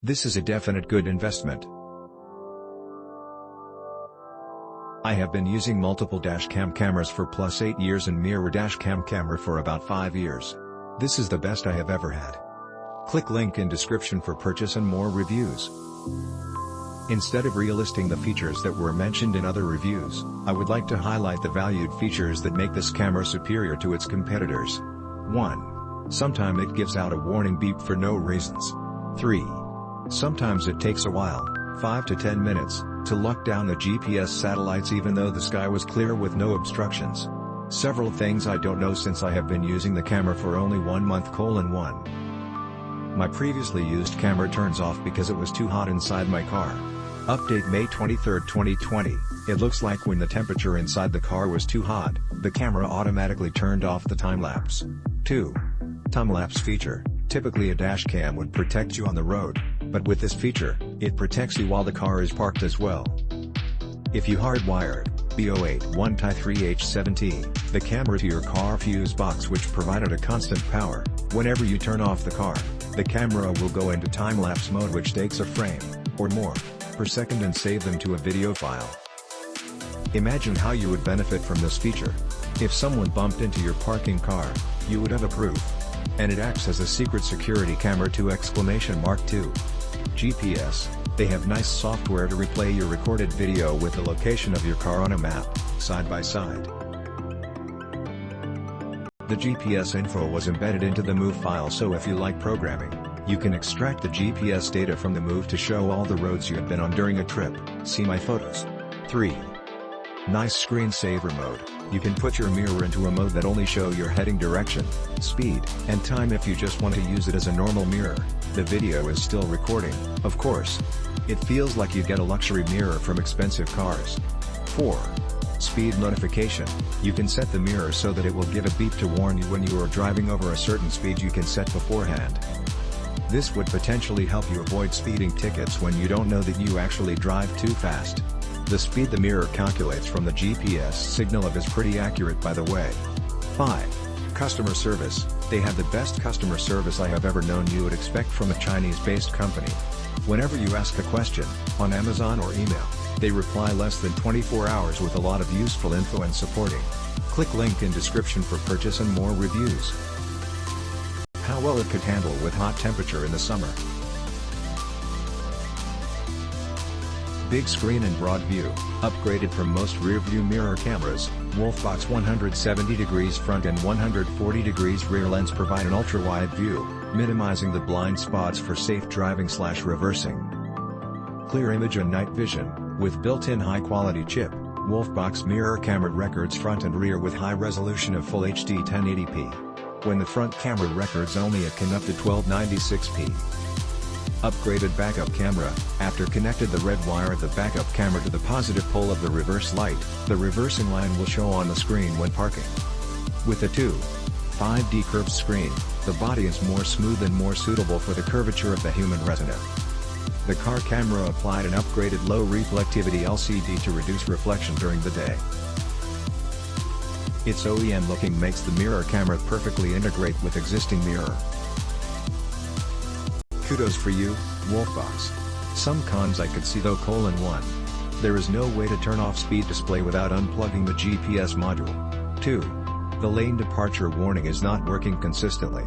This is a definite good investment. I have been using multiple dashcam cameras for plus 8 years and mirror dashcam camera for about 5 years. This is the best I have ever had. Click link in description for purchase and more reviews. Instead of relisting the features that were mentioned in other reviews, I would like to highlight the valued features that make this camera superior to its competitors. 1. Sometimes it gives out a warning beep for no reasons. 3. Sometimes it takes a while, 5 to 10 minutes, to lock down the GPS satellites even though the sky was clear with no obstructions. Several things I don't know since I have been using the camera for only 1 month: 1. My previously used camera turns off because it was too hot inside my car. Update May 23, 2020, it looks like when the temperature inside the car was too hot, the camera automatically turned off the time-lapse. 2. Time-lapse feature, typically a dash cam would protect you on the road, but with this feature, it protects you while the car is parked as well. If you hardwired B081Ti3H17, the camera to your car fuse box which provided a constant power, whenever you turn off the car, the camera will go into time-lapse mode which takes a frame, or more, per second and save them to a video file. Imagine how you would benefit from this feature. If someone bumped into your parking car, you would have a proof. And it acts as a secret security camera !2! GPS, they have nice software to replay your recorded video with the location of your car on a map, side by side. The GPS info was embedded into the Move file, so if you like programming, you can extract the GPS data from the Move to show all the roads you have been on during a trip. See my photos. 3. Nice screensaver mode. You can put your mirror into a mode that only show your heading direction, speed, and time. If you just want to use it as a normal mirror, the video is still recording, of course. It feels like you get a luxury mirror from expensive cars. 4. Speed notification. You can set the mirror so that it will give a beep to warn you when you are driving over a certain speed you can set beforehand. This would potentially help you avoid speeding tickets when you don't know that you actually drive too fast. The speed the mirror calculates from the GPS signal of is pretty accurate, by the way. 5. Customer service. They have the best customer service I have ever known. You would expect from a Chinese-based company. Whenever you ask a question, on Amazon or email, they reply less than 24 hours with a lot of useful info and supporting. Click link in description for purchase and more reviews. How well it could handle with hot temperature in the summer. Big screen and broad view, upgraded from most rear-view mirror cameras. WOLFBOX 170 degrees front and 140 degrees rear lens provide an ultra-wide view, minimizing the blind spots for safe driving/reversing. Clear image and night vision, with built-in high-quality chip. WOLFBOX mirror camera records front and rear with high resolution of Full HD 1080p. When the front camera records only it can up to 1296p. Upgraded backup camera. After connected the red wire of the backup camera to the positive pole of the reverse light, the reversing line will show on the screen when parking. With a 5D curved screen, the body is more smooth and more suitable for the curvature of the human retina. The car camera applied an upgraded low reflectivity LCD to reduce reflection during the day. Its OEM looking makes the mirror camera perfectly integrate with existing mirror. Kudos for you, WOLFBOX. Some cons I could see though: 1. There is no way to turn off speed display without unplugging the GPS module. 2. The lane departure warning is not working consistently.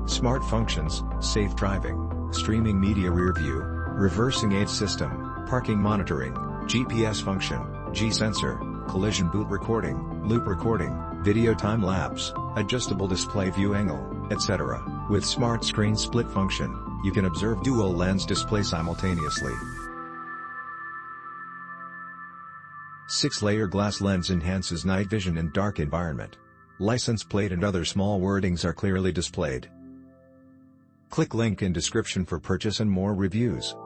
Smart functions, safe driving, streaming media rear-view, reversing aid system, parking monitoring, GPS function, G-sensor, collision boot recording, loop recording, video time-lapse, adjustable display view angle, etc. With smart screen split function, you can observe dual lens display simultaneously. 6-layer glass lens enhances night vision in dark environment. License plate and other small wordings are clearly displayed. Click link in description for purchase and more reviews.